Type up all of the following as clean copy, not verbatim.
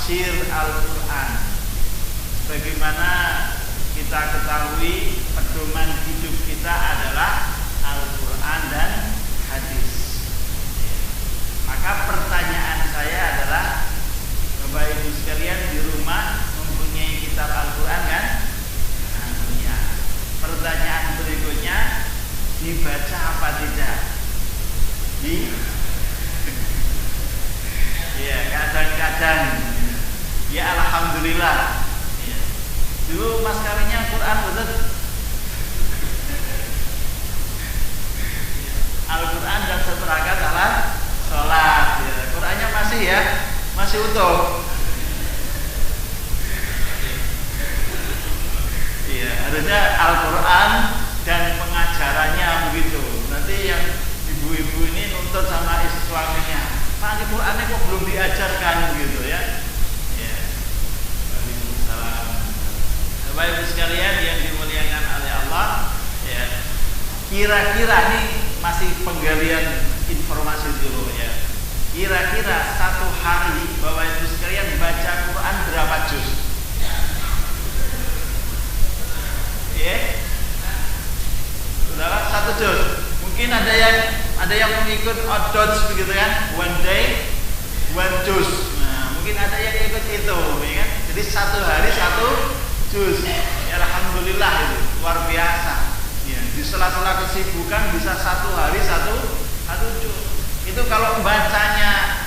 tafsir Al-Quran. Bagaimana kita ketahui pedoman hidup kita adalah Al-Quran dan hadis. Maka pertanyaan saya adalah, Bapak Ibu sekalian di rumah mempunyai kitab Al-Quran kan? Nah, punya. Pertanyaan berikutnya, dibaca apa tidak? Ya, kadang-kadang. Ya, alhamdulillah. Ya. Dulu mas kawinnya Quran betul. Al-Quran dan seperangkat alat sholat. Ya. Qurannya masih ya, masih utuh. Iya, harusnya Al-Quran dan pengajarannya begitu. Nanti yang ibu-ibu ini nuntut sama suaminya, Pak, ini Qurannya kok belum diajarkan gitu ya. Ya. Waalaikumsalam. Bapak Ibu sekalian yang dimuliakan oleh Allah, ya. Kira-kira nih masih penggalian informasi dulu ya. Kira-kira satu hari Bapak Ibu sekalian baca Quran berapa juz? Ya, saudara, 1 juz. Mungkin ada yang mengikut odd juz begitu kan? One day, 1 juz. Nah, mungkin ada yang ikut itu, ya kan? Jadi 1 hari 1 juz. Ya, alhamdulillah itu luar biasa. Ya, di sela-sela kesibukan bisa 1 hari 1 juz. Itu kalau bacanya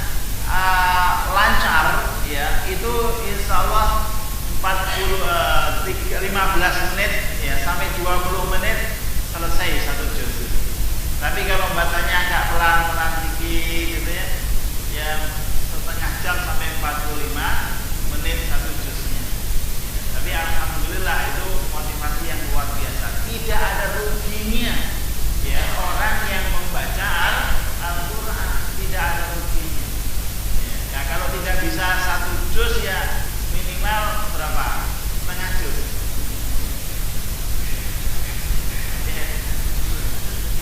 lancar, ya itu insya Allah 15 menit ya sampai 20 menit selesai 1 juz. Tapi kalau bacanya agak pelan-pelan dikit gitu ya, ya setengah jam sampai 45 menit 1 juznya. Tapi alhamdulillah itu motivasi yang luar biasa. Tidak ada ruginya ya orang yang membaca Al-Quran, tidak ada ruginya. Ya, kalau tidak bisa 1 juz ya minimal berapa? Setengah juz. Ya.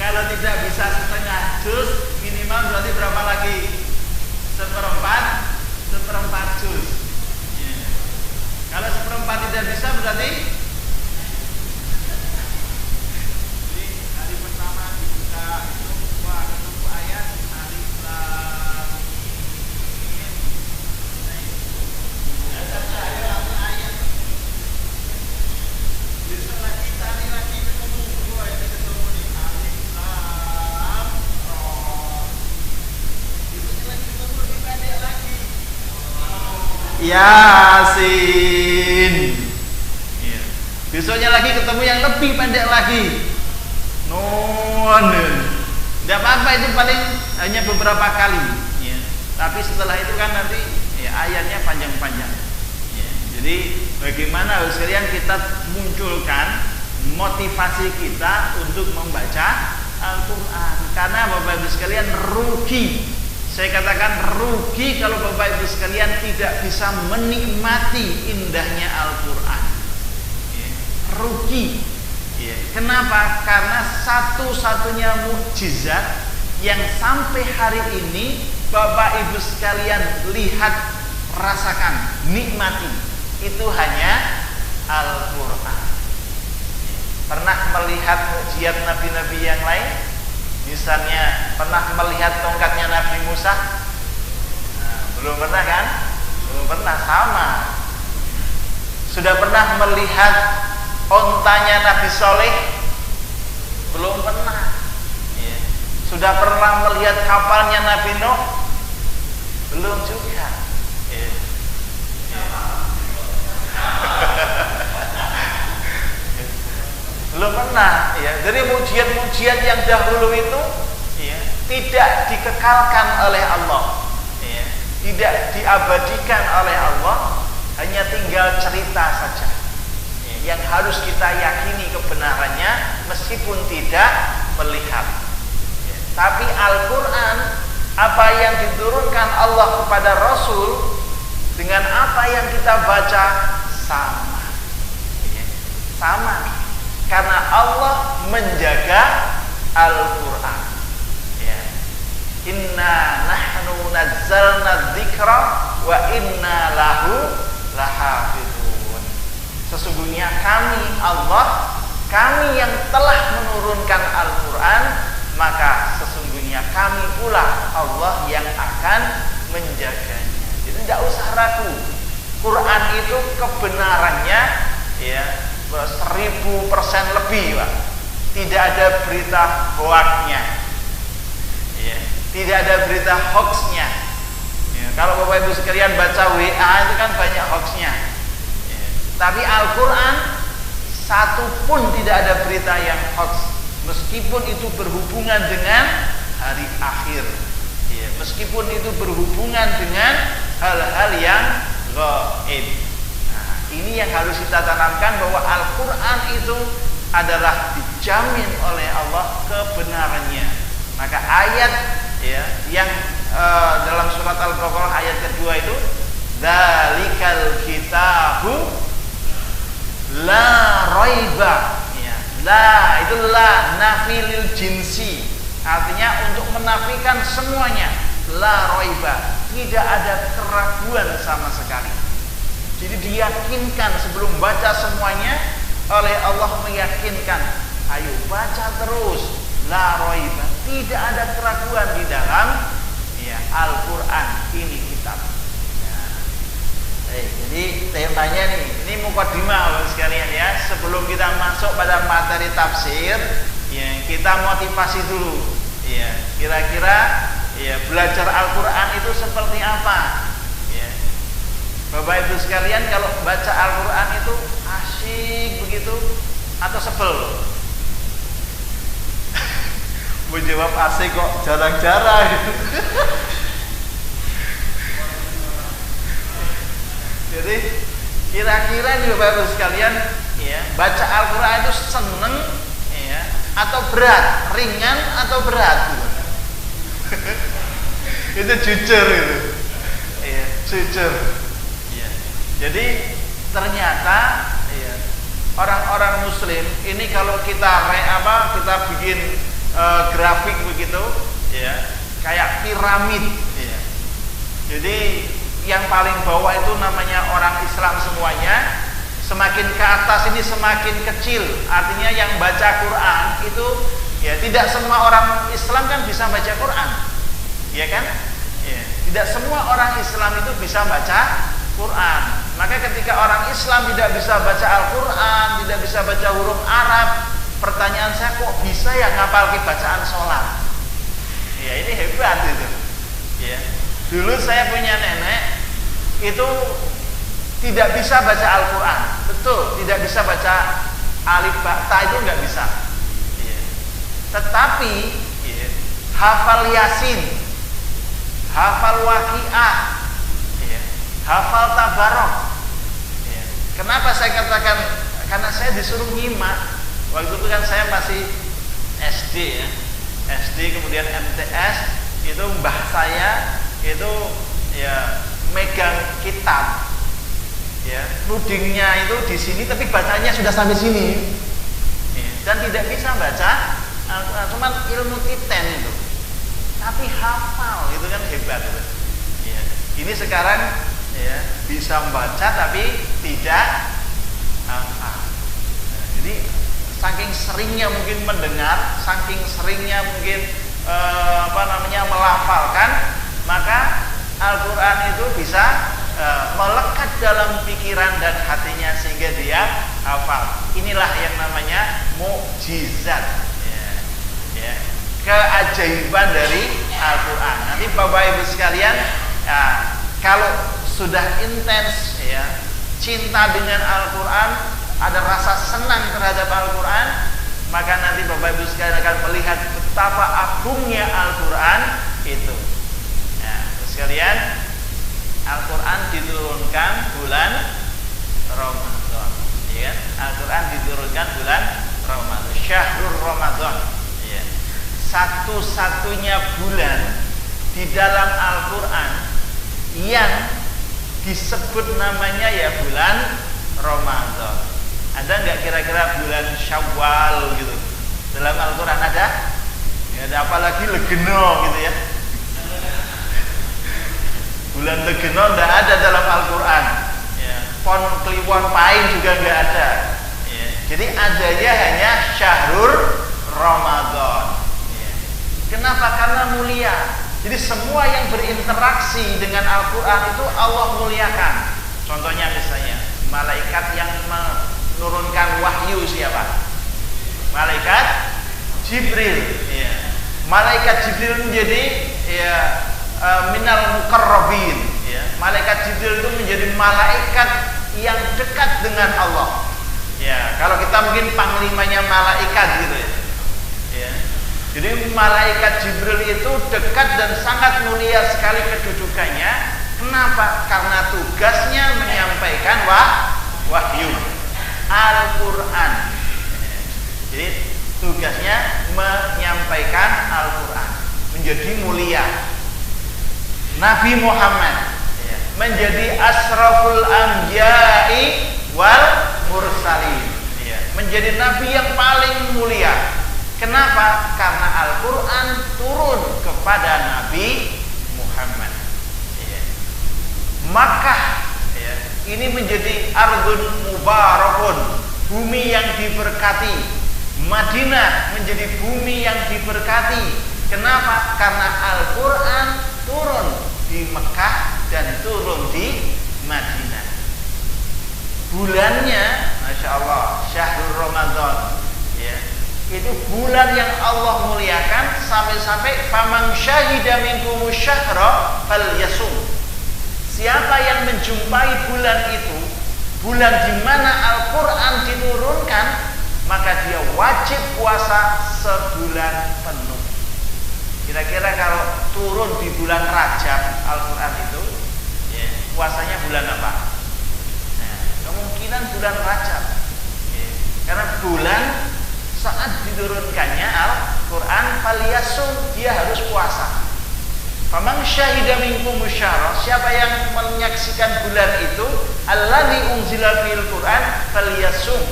Kalau tidak bisa setengah juz, minimal berarti berapa lagi? Seperempat juz. Ya. Kalau seperempat tidak bisa berarti jadi hari pertama dibuka itu ketemu ayat alif lam mim. Besok lagi tadi lagi ketemu ayat ketemu di alif lam ra. Besok lagi ketemu lebih pendek lagi. Yasin. Ya. Besoknya lagi ketemu yang lebih pendek lagi. Nun. Tidak apa-apa, itu paling hanya beberapa kali. Ya. Tapi setelah itu kan nanti ya, ayatnya panjang-panjang. Ya. Jadi bagaimana sekalian kita munculkan motivasi kita untuk membaca Al-Quran. Karena Bapak Ibu sekalian rugi. Saya katakan rugi kalau Bapak Ibu sekalian tidak bisa menikmati indahnya Al-Quran. Ya. Rugi. Ya. Kenapa? Karena satu-satunya mukjizat yang sampai hari ini Bapak Ibu sekalian lihat, rasakan, nikmati, itu hanya Al-Quran. Pernah melihat mukjizat nabi-nabi yang lain? Misalnya pernah melihat tongkatnya Nabi Musa? Nah, belum pernah kan? Belum pernah, sama. Sudah pernah melihat ontanya Nabi Soleh? Belum pernah. Ya. Sudah pernah melihat kapalnya Nabi Nuh? Belum juga. Ya. Ya. Belum pernah. Ya. Jadi mukjizat-mukjizat yang dahulu itu ya, tidak dikekalkan oleh Allah, ya. Tidak diabadikan oleh Allah, hanya tinggal cerita saja. Yang harus kita yakini kebenarannya meskipun tidak melihat. Ya. Tapi Al-Quran, apa yang diturunkan Allah kepada Rasul dengan apa yang kita baca sama. Ya. Sama. Karena Allah menjaga Al-Quran. Ya. Inna nahnu nazzalna dzikra wa wa inna lahu lahafizun. Sesungguhnya kami Allah, kami yang telah menurunkan Al-Quran, maka sesungguhnya kami pula Allah yang akan menjaganya. Jadi tidak usah ragu, Quran itu kebenarannya ya 1000% lebih, Pak. Tidak ada berita hoaxnya ya, tidak ada berita hoaxnya ya. Kalau Bapak Ibu sekalian baca WA itu kan banyak hoaxnya ya. Tapi Al-Quran satu pun tidak ada berita yang hoax, meskipun itu berhubungan dengan hari akhir ya, meskipun itu berhubungan dengan hal-hal yang gaib. Nah, ini yang harus kita tanamkan, bahwa Al-Quran itu adalah dijamin oleh Allah kebenarannya. Maka ayat ya yang dalam surat Al-Baqarah ayat kedua itu, dzalikal kitabu la raiba ya. La itu la nafilil jinsi, artinya untuk menafikan semuanya. La raiba, tidak ada keraguan sama sekali. Jadi diyakinkan sebelum baca semuanya, oleh Allah meyakinkan, ayo baca terus, la raiba, tidak ada keraguan di dalam ya Al-Quran ini kitab ya. Jadi temanya nih, ini mukadimah Bapak sekalian ya. Sebelum kita masuk pada materi tafsir ya, kita motivasi dulu ya, kira-kira ya belajar Al-Quran itu seperti apa ya. Bapak Ibu sekalian, kalau baca Al-Quran itu asik begitu atau sebel? Mau jawab asik kok jarang-jarang gitu. Jadi kira-kira nih Bapak Ibu sekalian ya, baca Al-Quran itu seneng ya, atau berat, ringan atau berat gitu. Itu jujur itu ya, jujur ya. Jadi ternyata ya, orang-orang muslim ini kalau kita kita bikin grafik begitu ya, kayak piramid ya. Jadi yang paling bawah itu namanya orang Islam semuanya, semakin ke atas ini semakin kecil, artinya yang baca Quran itu ya, tidak semua orang Islam kan bisa baca Quran ya kan ya, tidak semua orang Islam itu bisa baca Quran. Maka ketika orang Islam tidak bisa baca Al-Quran, tidak bisa baca huruf Arab, pertanyaan saya, kok bisa ya ngapal bacaan sholat ya? Ini hebat itu ya. Dulu saya punya nenek itu tidak bisa baca Al-Quran, betul, tidak bisa baca alif ba ta, itu nggak bisa ya. Tetapi ya, hafal Yasin, hafal Waqiah ya, hafal Tabarok ya. Kenapa saya katakan? Karena saya disuruh nyimak. Waktu itu kan saya masih SD ya, SD kemudian MTS, itu mbah saya itu ya megang kitab ya, nudingnya itu di sini tapi bacanya sudah sampai sini ya, dan tidak bisa baca Al-Quran, cuma ilmu titen itu, tapi hafal, itu kan hebat itu ya. Ini sekarang ya bisa membaca tapi tidak hafal. Nah, jadi saking seringnya mungkin mendengar, saking seringnya mungkin melafalkan, maka Al-Quran itu bisa melekat dalam pikiran dan hatinya sehingga dia hafal. Inilah yang namanya mukjizat ya, ya, keajaiban dari Al-Quran. Nanti Bapak Ibu sekalian ya, kalau sudah intens ya cinta dengan Al-Quran, ada rasa senang terhadap Al-Quran, maka nanti Bapak Ibu sekalian akan melihat betapa agungnya Al-Quran itu. Nah, sekalian, Al-Quran diturunkan bulan Ramadan, ya. Al-Quran diturunkan bulan Ramadan, Syahrul Ramadan, ya. Satu-satunya bulan di dalam Al-Quran yang disebut namanya ya bulan Ramadan. Ada nggak kira-kira bulan Syawal gitu dalam Al-Quran? Ada? Ya, ada, apalagi Legeno gitu ya. Bulan Legeno tidak ada dalam Al-Quran. Ya. Pon Kliwon Pahing juga nggak ada. Ya. Jadi adanya hanya syahrul Ramadan. Ya. Kenapa? Karena mulia. Jadi semua yang berinteraksi dengan Al-Quran itu Allah muliakan. Contohnya misalnya malaikat yang menurunkan wahyu siapa? Malaikat Jibril. Ya. Malaikat Jibril menjadi minal muqarrabin. Ya. Malaikat Jibril itu menjadi malaikat yang dekat dengan Allah. Ya, kalau kita mungkin panglimanya malaikat gitu ya. Ya. Jadi malaikat Jibril itu dekat dan sangat mulia sekali kedudukannya. Kenapa? Karena tugasnya menyampaikan wahyu Al-Quran. Jadi tugasnya menyampaikan Al-Quran, menjadi mulia. Nabi Muhammad menjadi asraful anbiya'i wal mursalin, menjadi nabi yang paling mulia. Kenapa? Karena Al-Quran turun kepada Nabi Muhammad. Makkah ini menjadi ardun mubarakun, bumi yang diberkati. Madinah menjadi bumi yang diberkati. Kenapa? Karena Al-Quran turun di Mekah dan turun di Madinah. Bulannya, Masya Allah, syahrul Ramadan, itu bulan yang Allah muliakan sampai-sampai faman syahida minkumus syahra falyasum. Siapa yang menjumpai bulan itu, bulan di mana Al-Quran diturunkan, maka dia wajib puasa sebulan penuh. Kira-kira kalau turun di bulan Rajab Al-Quran itu, puasanya bulan apa? Nah, kemungkinan bulan Rajab, karena bulan saat diturunkannya Al-Quran falyasum, dia harus puasa. Faman syahida minkumus syahra, siapa yang menyaksikan bulan itu, allazi unzila fil Quran falyasum,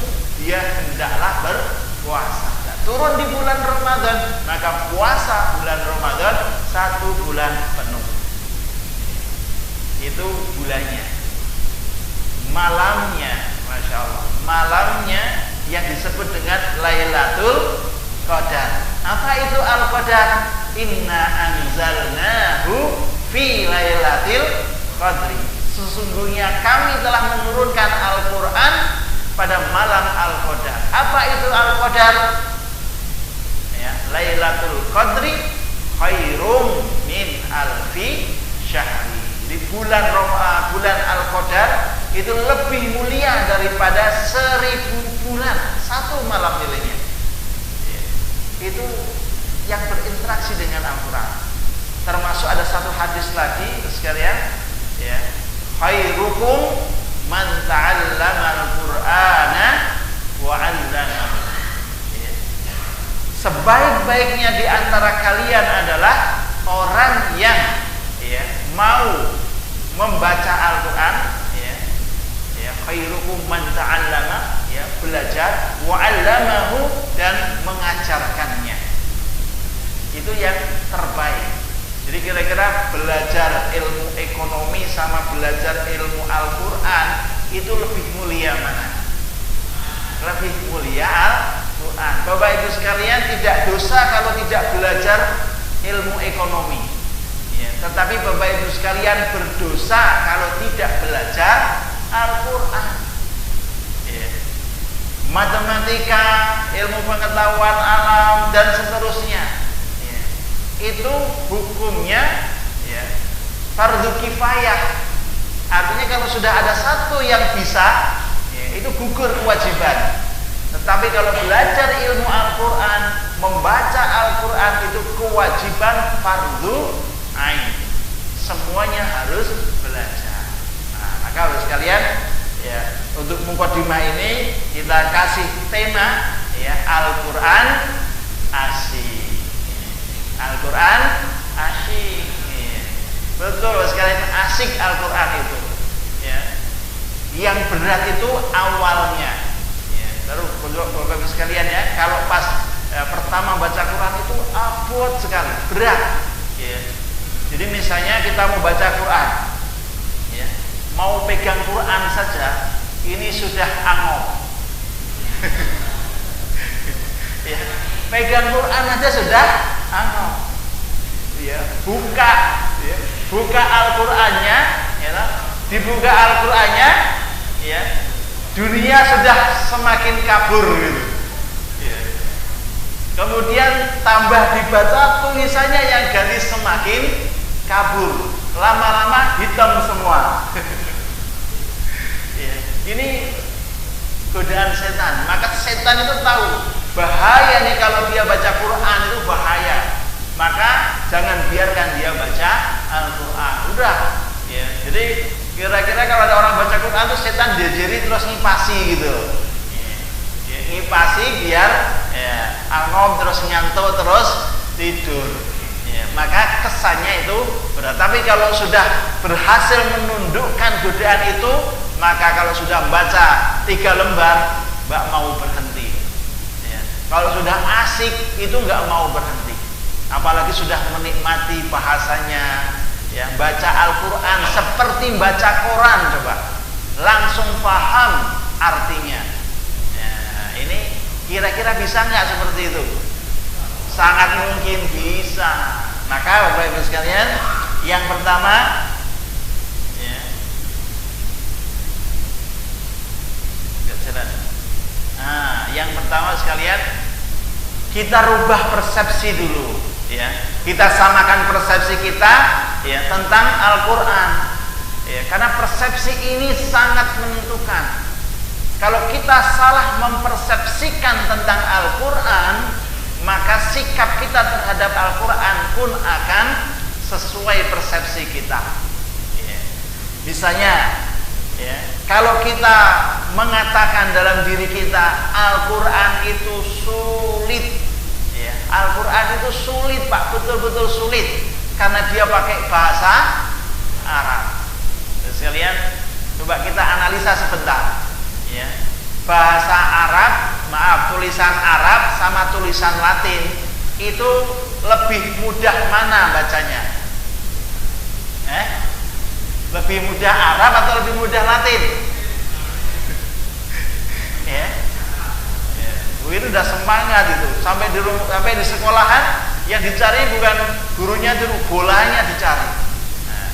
dia hendaklah berpuasa. Nah, turun di bulan Ramadan, maka puasa bulan Ramadan 1 bulan penuh. Itu bulannya. Malamnya, Masya Allah, malamnya yang disebut dengan Lailatul Qadar. Apa itu Al-Qadar? Inna anzalnahu fi Lailatul Qadri. Sesungguhnya kami telah menurunkan Al-Quran pada malam Al-Qadar. Apa itu Al-Qadar? Lailatul Qadri khairum min alfi syahri. Di bulan Al-Qadar itu lebih mulia daripada 1000 bulan. Satu malam nilainya. Itu yang berinteraksi dengan Al-Quran. Termasuk ada satu hadis lagi sekalian, khairukum man ta'allama al-Qur'ana wa 'allamahu. Sebaik-baiknya di antara kalian adalah orang yang mau membaca Al-Quran, khairukum man ta'allama, belajar, wa 'allamahu, dan mengajarkannya. Itu yang terbaik. Jadi kira-kira belajar ilmu ekonomi sama belajar ilmu Al-Quran itu lebih mulia mana? Lebih mulia Al-Quran. Bapak Ibu sekalian, tidak dosa kalau tidak belajar ilmu ekonomi. Tetapi Bapak Ibu sekalian berdosa kalau tidak belajar Al-Quran. Matematika, ilmu pengetahuan alam, dan seterusnya, itu hukumnya fardu kifayah. Artinya kalau sudah ada satu yang bisa, itu gugur kewajiban. Tetapi kalau belajar ilmu Al-Quran, membaca Al-Quran, itu kewajiban fardu ain. Semuanya harus belajar. Nah, maka harus sekalian, untuk mukadimah ini kita kasih tema Al-Quran asyik. Al-Quran asyik. Betul sekalian, asyik Al-Quran itu. Yang berat itu awalnya. Terus Bapak sekalian kalau pas pertama baca Quran itu abot sekali, berat. Jadi misalnya kita mau baca Quran, mau pegang Quran saja ini sudah angop. Ya, pegang Quran aja sudah angop. Ya, buka Al-Qur'annya, ya, dibuka Al-Qur'annya, ya, dunia sudah semakin kabur gitu. Ya. Kemudian tambah dibaca tulisannya yang garis semakin kabur, lama-lama hitam semua. Ya, ini godaan setan. Maka setan itu tahu bahaya nih kalau dia baca Quran, itu bahaya. Maka jangan biarkan dia baca Al-Quran. Udah, ya. Jadi kira-kira kalau ada orang baca Quran tuh setan diajari terus ngipasi gitu. Ya, ngipasi biar ya, angom terus nyantuk terus tidur. Ya, maka kesannya itu berat. Tapi kalau sudah berhasil menundukkan godaan itu, maka kalau sudah membaca 3 lembar, Mbak mau berhenti. Ya. Kalau sudah asik itu nggak mau berhenti. Apalagi sudah menikmati bahasanya, ya, baca Al-Quran seperti baca Quran, coba langsung paham artinya. Ya, ini kira-kira bisa nggak seperti itu? Sangat mungkin bisa. Maka Bapak Ibu sekalian, yang pertama, ya, nah, yang pertama sekalian, kita rubah persepsi dulu. Ya, kita samakan persepsi kita, ya, tentang Al-Quran, ya, karena persepsi ini sangat menentukan. Kalau kita salah mempersepsikan tentang Al-Quran, maka sikap kita terhadap Al-Quran pun akan sesuai persepsi kita. Ya. Misalnya, ya, kalau kita mengatakan dalam diri kita Al-Quran itu sulit, Al-Quran itu sulit, Pak, betul-betul sulit, karena dia pakai bahasa Arab. Sekalian, coba kita analisa sebentar, ya. Bahasa Arab, maaf, tulisan Arab sama tulisan Latin itu lebih mudah mana bacanya? Lebih mudah Arab atau lebih mudah Latin? Ya. Itu udah semangat itu, sampai di sekolahan yang dicari bukan gurunya dulu, bolanya dicari. Nah,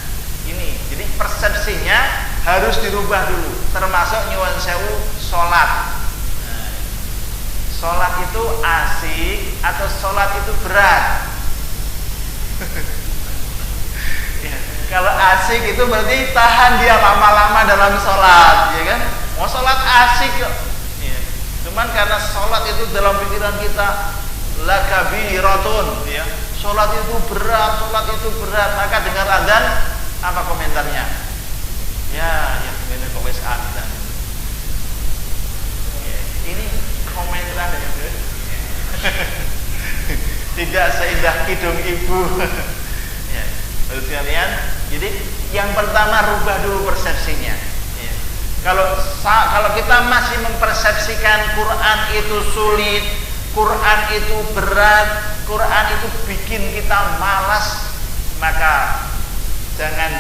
ini jadi persepsinya harus dirubah dulu, termasuk nyuwun sewu sholat. Nah, sholat itu asik atau sholat itu berat? Ya, kalau asik itu berarti tahan dia lama-lama dalam sholat, ya kan? Mau sholat asik kok. Cuman karena sholat itu dalam pikiran kita lakabiratun, ya, sholat itu berat, maka dengar azan, apa komentarnya? Ya, yang komentar kok wes azan. Ya, ini komentar ya, tidak seindah kidung ibu. Ya, terus kalian, jadi yang pertama rubah dulu persepsinya. Kalau kita masih mempersepsikan Quran itu sulit, Quran itu berat, Quran itu bikin kita malas, maka jangan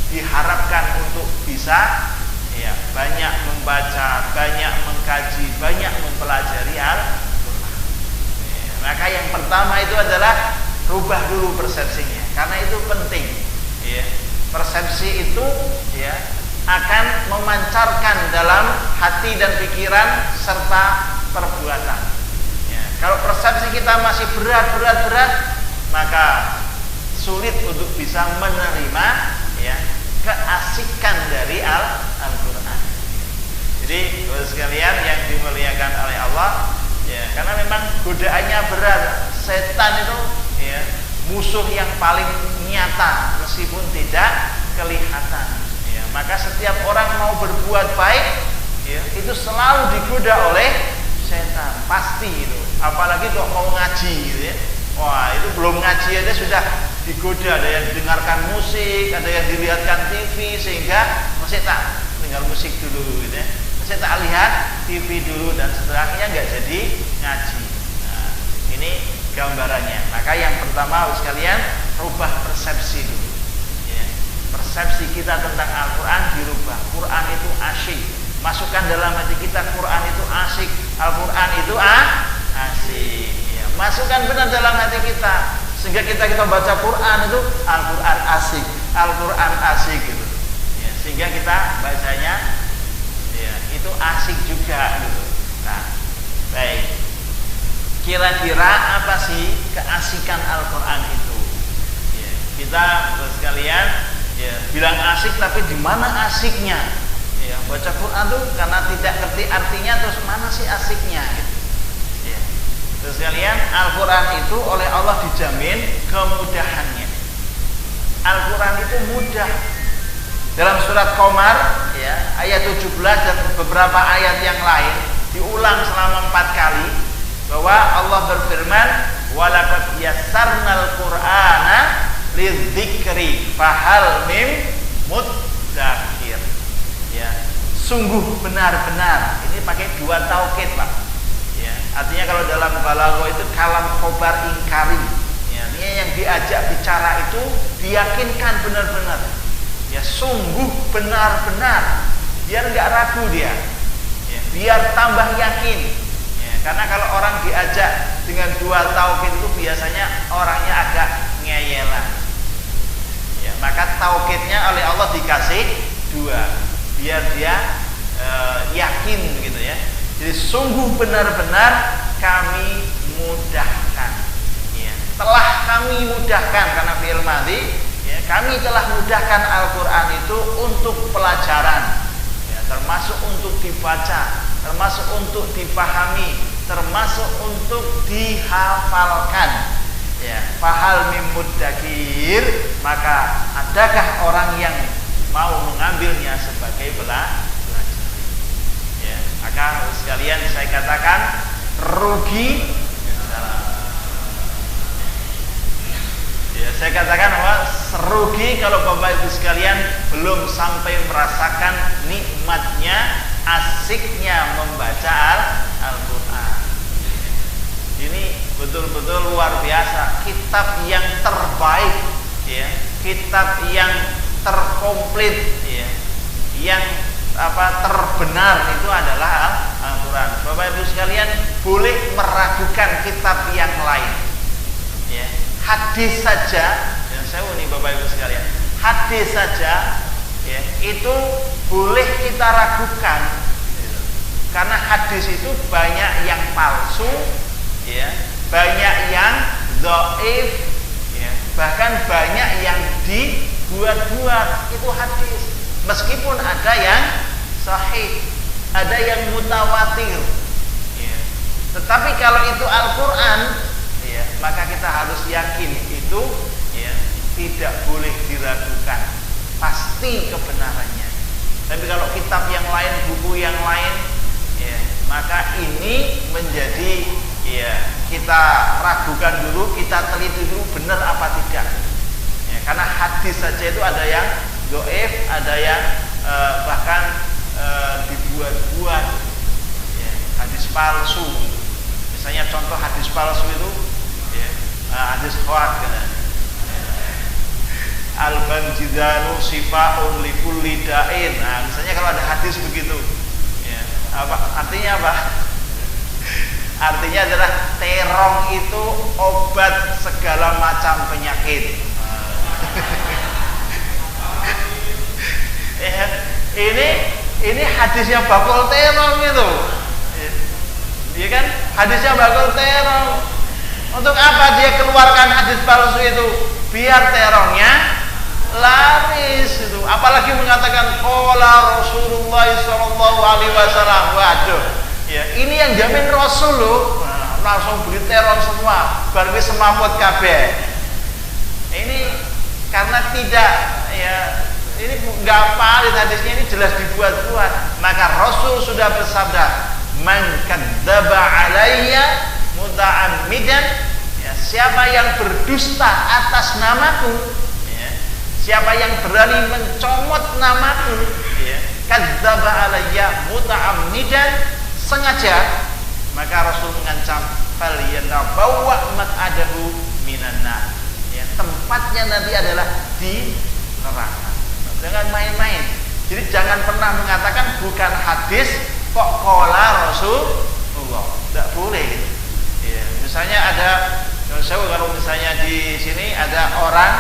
diharapkan untuk bisa, ya, banyak membaca, banyak mengkaji, banyak mempelajari Al-Quran. Ya, maka yang pertama itu adalah rubah dulu persepsinya, karena itu penting. Ya, persepsi itu, ya, akan memancarkan dalam hati dan pikiran serta perbuatan. Ya, kalau persepsi kita masih berat, maka sulit untuk bisa menerima, ya, keasikan dari Al-Quran. Jadi, saudara sekalian yang dimuliakan oleh Allah, ya, karena memang godaannya berat. Setan itu, ya, musuh yang paling nyata meskipun tidak kelihatan. Maka setiap orang mau berbuat baik, ya, itu selalu digoda oleh setan, pasti itu. Apalagi kalau mau ngaji, gitu ya. Wah, itu belum ngaji aja sudah digoda. Ada yang dengarkan musik, ada yang dilihatkan TV, sehingga masih tak dengar musik dulu, gitu ya. Masih tak lihat TV dulu, dan setelahnya nggak jadi ngaji. Nah, ini gambarannya. Maka yang pertama harus kalian rubah persepsi dulu. persepsi kita tentang Al-Quran dirubah. Quran itu asyik, masukkan dalam hati kita Quran itu asyik, Al-Quran itu asyik ya. Masukkan benar dalam hati kita sehingga kita baca Quran itu Al-Quran asyik, Al-Quran asyik gitu ya, sehingga kita bacanya ya itu asyik juga gitu. Nah, baik, kira-kira apa sih keasikan Al-Quran itu ya, kita sekalian ya bilang asyik, tapi di mana asyiknya ya, baca Quran tuh karena tidak ngerti artinya, terus mana sih asyiknya gitu ya. Terus kalian, Al-Quran itu oleh Allah dijamin kemudahannya. Al-Quran itu mudah. Dalam surat Qamar ya, ayat 17 dan beberapa ayat yang lain diulang selama 4 kali bahwa Allah berfirman, walaqad yassarnal Qur'ana lidzikri fahal mim mudzakir ya, sungguh benar-benar. Ini pakai 2 taukid Pak ya, artinya kalau dalam balaghah itu kalam khobar ingkari ya, artinya yang diajak bicara itu diyakinkan benar-benar ya, sungguh benar-benar, biar nggak ragu dia ya, biar tambah yakin ya, karena kalau orang diajak dengan 2 taukid itu biasanya orangnya agak ngeyelan ya, maka taukidnya oleh Allah dikasih 2 biar dia yakin begitu ya. Jadi sungguh benar-benar kami mudahkan ya, telah kami mudahkan karena fi'il madhi ya, kami telah mudahkan Al-Quran itu untuk pelajaran ya, termasuk untuk dibaca, termasuk untuk dipahami, termasuk untuk dihafalkan ya. Fahal mim mudzakir, maka adakah orang yang mau mengambilnya sebagai belajar ya. Maka sekalian saya katakan rugi ya, saya katakan bahwa serugi kalau Bapak Ibu sekalian belum sampai merasakan nikmatnya, asiknya membaca Al-Quran. Ini betul-betul luar biasa, kitab yang terbaik ya, kitab yang terkomplit ya, yang terbenar itu adalah Al-Quran. Bapak Ibu sekalian boleh meragukan kitab yang lain ya. Hadis saja, yang saya nih Bapak Ibu sekalian, hadis saja ya, itu boleh kita ragukan gitu. Karena hadis itu banyak yang palsu ya, banyak yang dhaif ya, bahkan banyak yang dibuat-buat itu hadis. Meskipun ada yang sahih, ada yang mutawatir ya. Tetapi kalau itu Al-Quran ya, maka kita harus yakin itu ya, tidak boleh diragukan, pasti kebenarannya. Tapi kalau kitab yang lain, buku yang lain ya, maka ini menjadi ya, kita ragukan dulu, kita teliti dulu benar apa tidak ya, karena hadis saja itu ada yang dhaif, ada yang bahkan dibuat-buat ya, hadis palsu. Misalnya contoh hadis palsu itu ya, hadis khawatir ya, al-banjidanu sifaun likulli da'in. Nah, misalnya kalau ada hadis begitu ya, artinya apa? Artinya adalah terong itu obat segala macam penyakit. Ya, ini hadisnya bakul terong itu, ya kan? Hadisnya bakul terong. Untuk apa dia keluarkan hadis palsu itu? Biar terongnya laris itu. Apalagi mengatakan qala Rasulullah sallallahu alaihi wasallam. Waduh, ya ini yang jamin Rasul loh. Nah, langsung beli terong semua, baru semaput kabeh. Ini karena tidak ya. Ini nggak valid hadisnya, ini jelas dibuat-buat. Maka Rasul sudah bersabda, man kadzdzaba alayya muta'ammidan ya, siapa yang berdusta atas namaku ya, siapa yang berani mencomot namaku ya, kadzdzaba alayya muta'ammidan, sengaja, maka Rasul mengancam falyantabawwa maq'adahu minan nar ya, tempatnya nanti adalah di neraka. Jangan main-main. Jadi jangan pernah mengatakan bukan hadis kok qala Rasulullah. Tidak boleh gitu. Ya, misalnya ada kalau misalnya di sini ada orang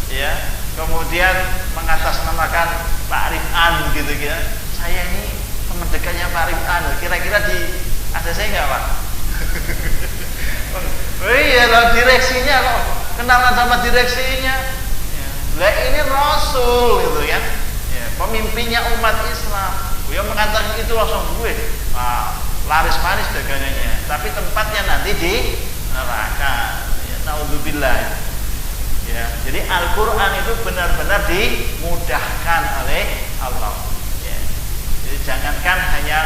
ya, kemudian mengatasnamakan Pak Rifan gitu ya. Saya ini teman dekatnya Pak Rifan. Kira-kira di ada saya enggak, Pak? Oh iya, loh, direksinya kok kenalan sama direksinya. Ya. Lah ini Rasul gitu kan. Ya, pemimpinnya umat Islam. Dia mengatakan itu langsung gue. Laris manis dagangannya. Tapi tempatnya nanti di neraka. Ya, naudzubillah. Ya, jadi Al-Qur'an itu benar-benar dimudahkan oleh Allah. Ya. Jadi jangankan hanya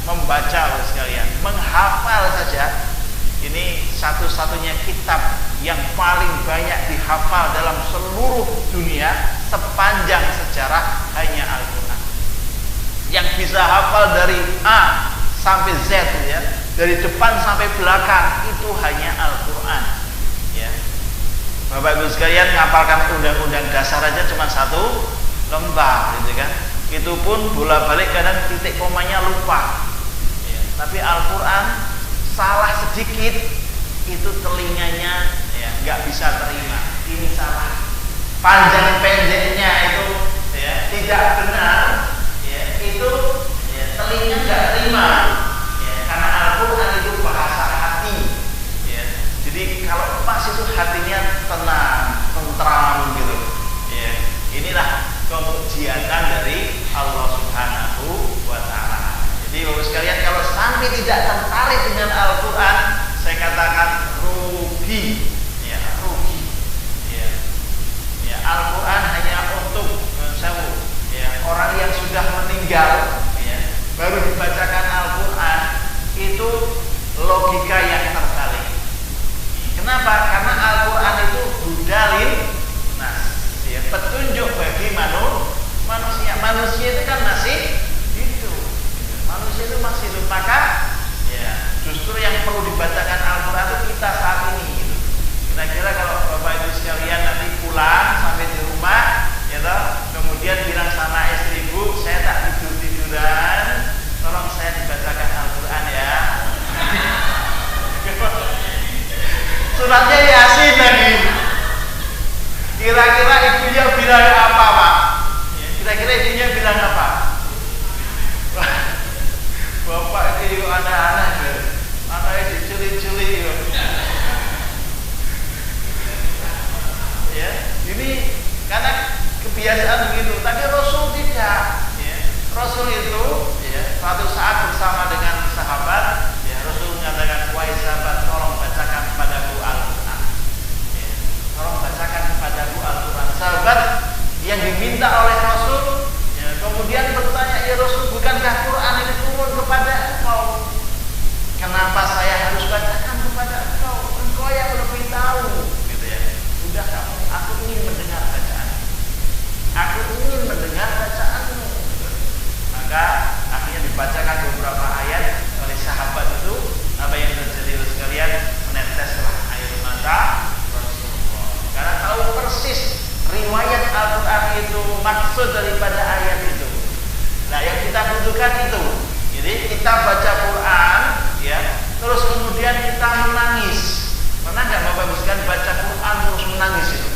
membaca sekalian, menghafal saja. Ini satu-satunya kitab yang paling banyak dihafal dalam seluruh dunia sepanjang sejarah hanya Al-Quran. Yang bisa hafal dari A sampai Z ya, dari depan sampai belakang itu hanya Al-Quran. Ya. Bapak Ibu sekalian, ngapalkan undang-undang dasar aja cuma satu lembar, gitu kan? Itu pun bolak-balik kadang titik komanya lupa. Ya. Tapi Al-Quran salah sedikit itu telinganya ya nggak bisa terima, ini salah, panjang pendeknya itu ya tidak benar ya, itu ya, telinga nggak terima ya, karena Al-Quran itu bahasa hati ya. Jadi kalau pas itu hatinya tenang, tentram gitu ya. Inilah kemujiatan dari Allah Subhanahu wa Ta'ala. Jadi Bapak sekalian, kalau sampai tidak tertarik dengan Al-Quran, saya katakan rugi, ya rugi. Ya, Al-Quran hanya untuk ya, orang yang sudah meninggal, ya, baru dibacakan Al-Quran itu logika yang terbalik. Kenapa? Karena Al-Quran itu budalin, nah, ya, petunjuk bagi manusia. Manusia itu kan masih manusia itu masih hidup, maka ya justru yang perlu dibacakan Al-Quran itu kita saat ini gitu. Kira-kira kalau Bapak Ibu sekalian nanti pulang sampai di rumah ya toh, kemudian bilang sama istri, ibu saya tak tidur-tiduran, tolong saya dibacakan Al-Quran ya. Suratnya Yasin lagi. Kira-kira ibunya bilang apa, Pak? Kira-kira ibunya bilang apa? Bapak itu anak-anak, anaknya dicuri-curi. Ya, ini karena kebiasaan begitu. Tapi Rasul tidak. Ya. Rasul itu, ya, suatu saat bersama dengan sahabat, ya, Rasul mengatakan, wahai sahabat, tolong bacakan kepadaku Al-Quran. Ya, tolong bacakan kepadaku Al-Quran. Sahabat yang diminta oleh Rasul. Kemudian bertanya, ya Rasul, bukankah Quran ini turun kepada engkau? Kenapa saya harus bacakan kepada engkau? Engkau yang lebih tahu, gitu ya. Udah kamu, aku ingin mendengar bacaan. Aku ingin mendengar bacaanmu. Maka akhirnya dibacakan beberapa ayat oleh sahabat itu. Apa yang terjadi sekalian? Meneteslah air mata Rasulullah. Karena tahu persis riwayat Al-Quran itu maksud daripada ayat itu. Nah, yang kita butuhkan itu. Jadi kita baca Quran, ya, terus kemudian kita menangis. Pernah nggak Bapak Ibu sekalian baca Quran terus menangis itu?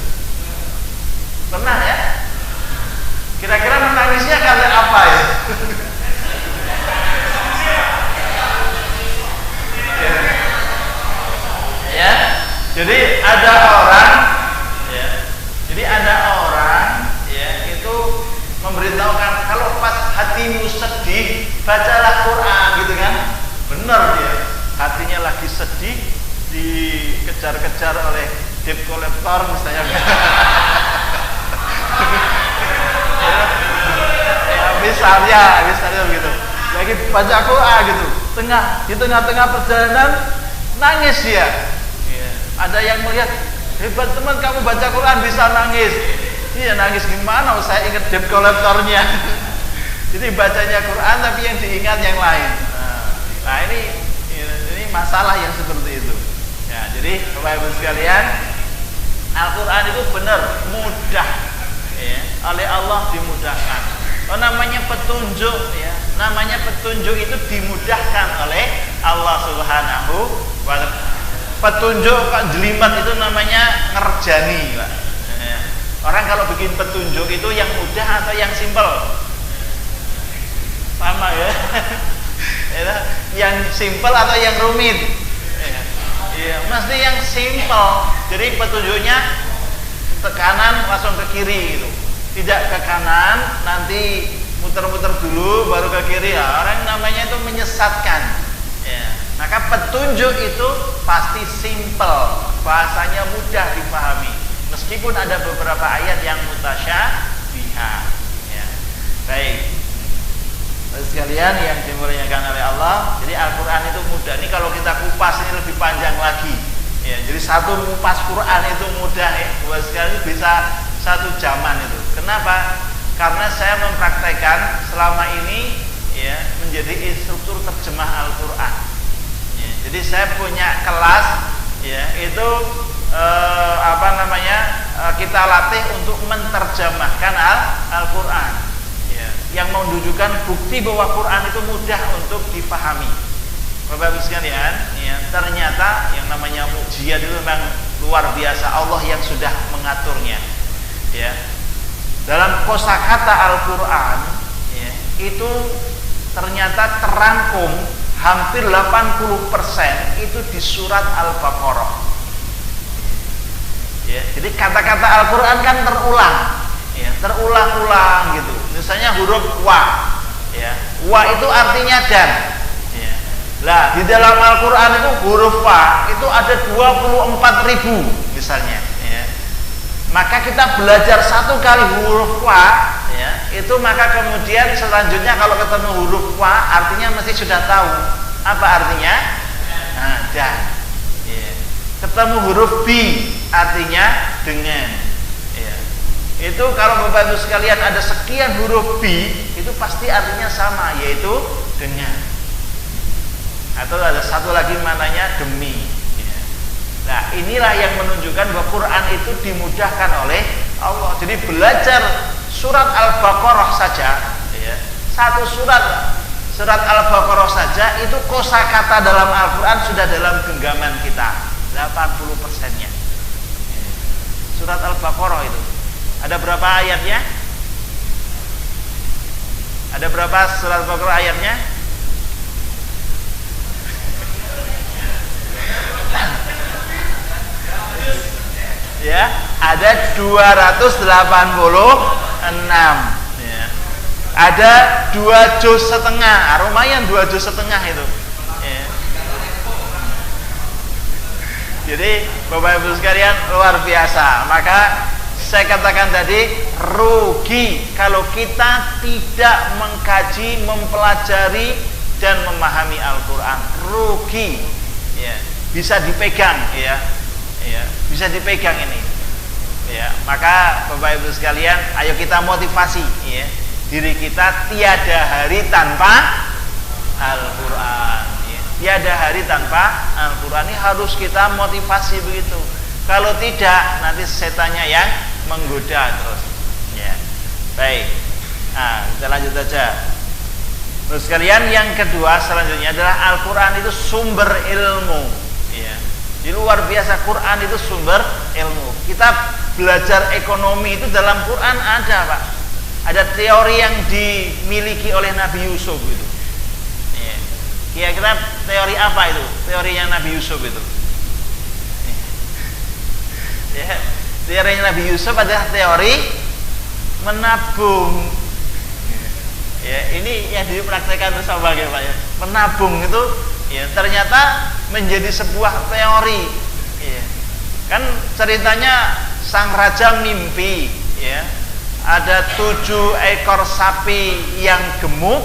Pernah ya? Kira-kira menangisnya karena apa ya? Ya, jadi ada orang. Jadi ada orang ya itu memberitahukan kalau pas hatimu sedih bacalah Quran gitu kan. Benar dia, hatinya lagi sedih dikejar-kejar oleh debt collector misalnya. ya, misalnya begitu. Lagi baca Quran gitu. Di tengah-tengah perjalanan nangis dia. Ya. Ada yang melihat, hebat teman, kamu baca Quran bisa nangis. Iya, nangis gimana? Saya ingat debt collectornya. Jadi bacanya Quran tapi yang diingat yang lain. Nah ini masalah yang seperti itu. Ya, jadi Bapak Ibu sekalian, Al-Quran itu benar mudah. ya, oleh Allah dimudahkan. Oh, namanya petunjuk ya, namanya petunjuk itu dimudahkan oleh Allah Subhanahu wa ta'ala. Petunjuk kok jelimet itu namanya ngerjani, Pak. Ya. Orang kalau bikin petunjuk itu yang mudah atau yang simpel? Sama ya. Yang simpel atau yang rumit? Ya, mesti yang simpel. Jadi petunjuknya ke kanan langsung ke kiri gitu. Tidak ke kanan nanti muter-muter dulu baru ke kiri. Ya, orang namanya itu menyesatkan. Ya. Maka petunjuk itu pasti simpel, bahasanya mudah dipahami. Meskipun ada beberapa ayat yang mutasyabihah. Ya. Baik. Sekalian yang dimuliakan oleh Allah, jadi Al-Quran itu mudah. Ini kalau kita kupas ini lebih panjang lagi. Ya, jadi satu mengupas Quran itu mudah. Buat sekali bisa 1 jaman itu. Kenapa? Karena saya mempraktekkan selama ini ya menjadi instruktur terjemah Al-Quran. Ya, jadi saya punya kelas ya itu kita latih untuk menerjemahkan Al-Quran. Yang menunjukkan bukti bahwa Quran itu mudah untuk dipahami. Bapak-Ibu sekalian, ya, ternyata yang namanya mukjizat itu memang luar biasa, Allah yang sudah mengaturnya. Ya. Dalam kosakata Al-Quran, ya, itu ternyata terangkum hampir 80% itu di surat Al-Baqarah. Ya, jadi kata-kata Al-Quran kan terulang. Ya, terulang-ulang gitu. Misalnya huruf wa, ya, wa itu artinya dan. Ya. Lah di dalam Al-Quran itu huruf wa itu ada 24.000 misalnya. Ya. Maka kita belajar 1 kali huruf wa, ya, itu maka kemudian selanjutnya kalau ketemu huruf wa artinya mesti sudah tahu apa artinya. Nah, dan. Ya. Ketemu huruf bi artinya dengan. Itu kalau Bapak Ibu sekalian ada sekian huruf bi itu pasti artinya sama, yaitu dengan. Atau ada satu lagi maknanya demi. Nah, inilah yang menunjukkan bahwa Quran itu dimudahkan oleh Allah. Jadi belajar surat Al-Baqarah saja, ya, 1 surat Al-Baqarah saja itu kosakata dalam Al-Quran sudah dalam genggaman kita 80%-nya. Surat Al-Baqarah itu ada berapa ayatnya? Ada berapa surat Al-Baqarah ayatnya? Ya, ada 286. Ya. Ada 2,5 juz. Lumayan 2,5 juz itu. Ya. Jadi Bapak Ibu sekalian luar biasa. Maka saya katakan tadi, rugi kalau kita tidak mengkaji, mempelajari dan memahami Al-Quran. Rugi, ya. Bisa dipegang, ya, bisa dipegang ini. Ya, maka Bapak Ibu sekalian, ayo kita motivasi, ya, diri kita tiada hari tanpa Al-Quran. Ya. Tiada hari tanpa Al-Quran ini harus kita motivasi begitu. Kalau tidak, nanti setannya yang menggoda terus. Ya. Baik. Nah, kita lanjut saja. Terus sekalian, yang kedua selanjutnya adalah Al-Quran itu sumber ilmu. Ya. Di luar biasa, Quran itu sumber ilmu. Kita belajar ekonomi itu dalam Quran ada, Pak. Ada teori yang dimiliki oleh Nabi Yusuf itu. Ya. Kira-kira teori apa itu? Teorinya Nabi Yusuf itu. Ya. Teori Nabi Yusuf adalah teori menabung. Ya, ini yang dipraktekkan bersama Pak ya. Menabung itu ya ternyata menjadi sebuah teori. Ya. Kan ceritanya sang raja mimpi, ya. Ada 7 ekor sapi yang gemuk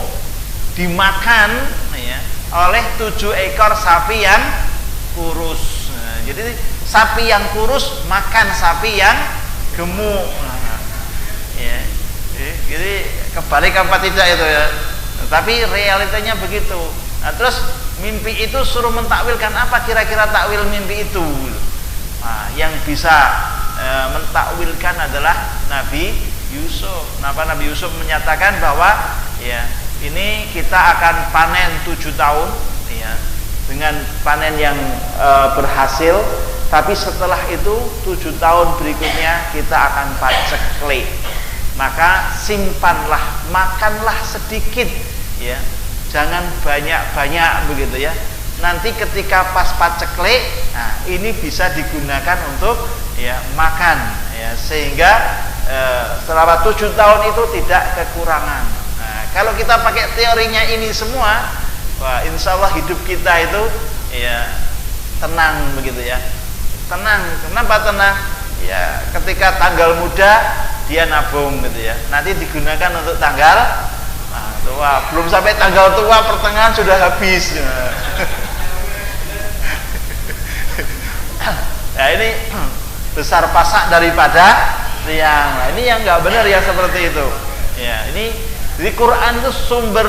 dimakan, ya, oleh 7 ekor sapi yang kurus. Nah, jadi sapi yang kurus makan sapi yang gemuk. Ya. Jadi kebalik apa tidak itu ya. Tapi realitanya begitu. Nah, terus mimpi itu suruh mentakwilkan apa kira-kira takwil mimpi itu. Nah, yang bisa mentakwilkan adalah Nabi Yusuf. Nabi Yusuf menyatakan bahwa ya ini kita akan panen 7 tahun ya, dengan panen yang berhasil, tapi setelah itu 7 tahun berikutnya kita akan paceklik. Maka simpanlah, makanlah sedikit ya, jangan banyak-banyak begitu ya. Nanti ketika pas paceklik, nah ini bisa digunakan untuk ya makan ya, sehingga selama 7 tahun itu tidak kekurangan. Nah, kalau kita pakai teorinya ini semua, wah insya Allah hidup kita itu ya tenang begitu ya. Tenang, kenapa tenang? Ya ketika tanggal muda dia nabung gitu ya, nanti digunakan untuk tanggal tua. Belum sampai tanggal tua, pertengahan sudah habis. Ya ini besar pasak daripada tiang. Nah, ini yang nggak benar ya seperti itu. Ya, ini di Quran itu sumber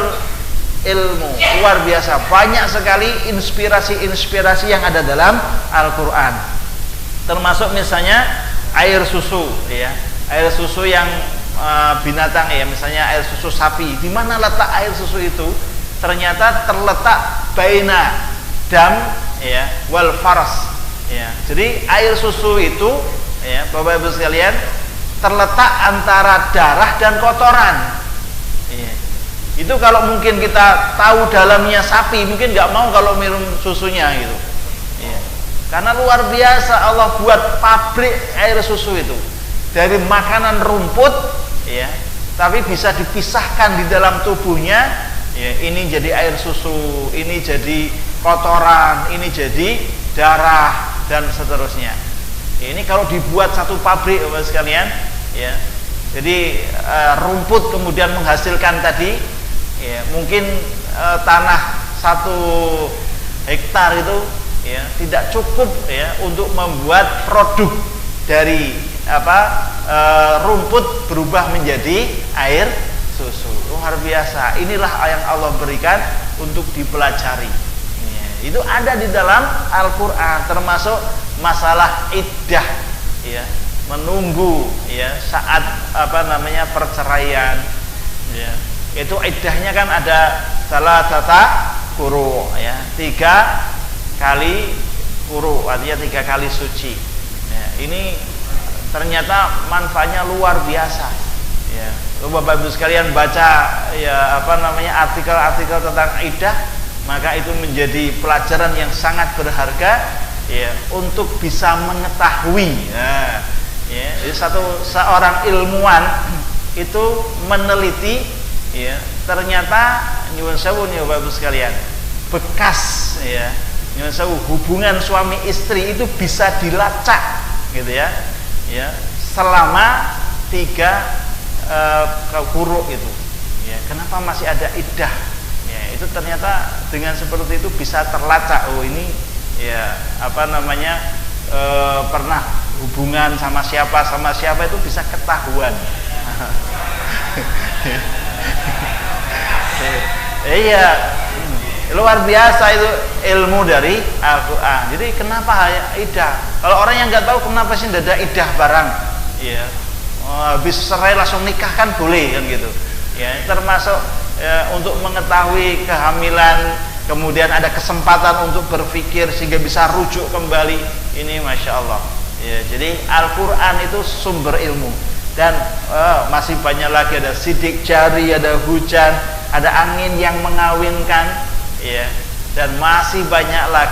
ilmu luar biasa, banyak sekali inspirasi-inspirasi yang ada dalam Al-Quran. Termasuk misalnya air susu, ya, air susu yang binatang ya, misalnya air susu sapi. Di mana letak air susu itu? Ternyata terletak baina dam ya wal faras. Ya, jadi air susu itu ya, Bapak Ibu sekalian, terletak antara darah dan kotoran. Ya. Itu kalau mungkin kita tahu dalamnya sapi, mungkin nggak mau kalau minum susunya gitu. Ya. Karena luar biasa Allah buat pabrik air susu itu dari makanan rumput, ya, tapi bisa dipisahkan di dalam tubuhnya. Ya, ini jadi air susu, ini jadi kotoran, ini jadi darah dan seterusnya. Ini kalau dibuat satu pabrik Bapak sekalian, ya. Jadi rumput kemudian menghasilkan tadi, ya, mungkin tanah 1 hektar itu ya tidak cukup ya untuk membuat produk dari rumput berubah menjadi air susu. Luar biasa. Inilah yang Allah berikan untuk dipelajari. Ya, itu ada di dalam Al-Qur'an, termasuk masalah iddah ya, menunggu ya saat perceraian ya. Itu iddahnya kan ada salah tata kuru ya, 3 kali kuru, artinya 3 kali suci ya. Ini ternyata manfaatnya luar biasa ya. Bapak Ibu sekalian baca ya artikel-artikel tentang iddah, maka itu menjadi pelajaran yang sangat berharga ya, untuk bisa mengetahui ya, ya. Jadi seorang ilmuwan itu meneliti ya, ternyata nyuwun sewu nih Bapak Ibu sekalian, bekas ya nyuwun sewu hubungan suami istri itu bisa dilacak gitu ya, ya selama 3 kuruk itu ya. Kenapa masih ada iddah ya, itu ternyata dengan seperti itu bisa terlacak, oh ini ya pernah hubungan sama siapa itu bisa ketahuan. Iya, luar biasa itu ilmu dari Al-Quran. Jadi kenapa iddah? Kalau orang yang nggak tahu kenapa sih tidak ada iddah barang, ya habis cerai langsung nikah kan boleh kan gitu. Ya, termasuk ya, untuk mengetahui kehamilan, kemudian ada kesempatan untuk berpikir sehingga bisa rujuk kembali. Ini masya Allah. Ya, jadi Al-Quran itu sumber ilmu. Dan masih banyak lagi, ada sidik jari, ada hujan, ada angin yang mengawinkan, ya, dan masih banyak lagi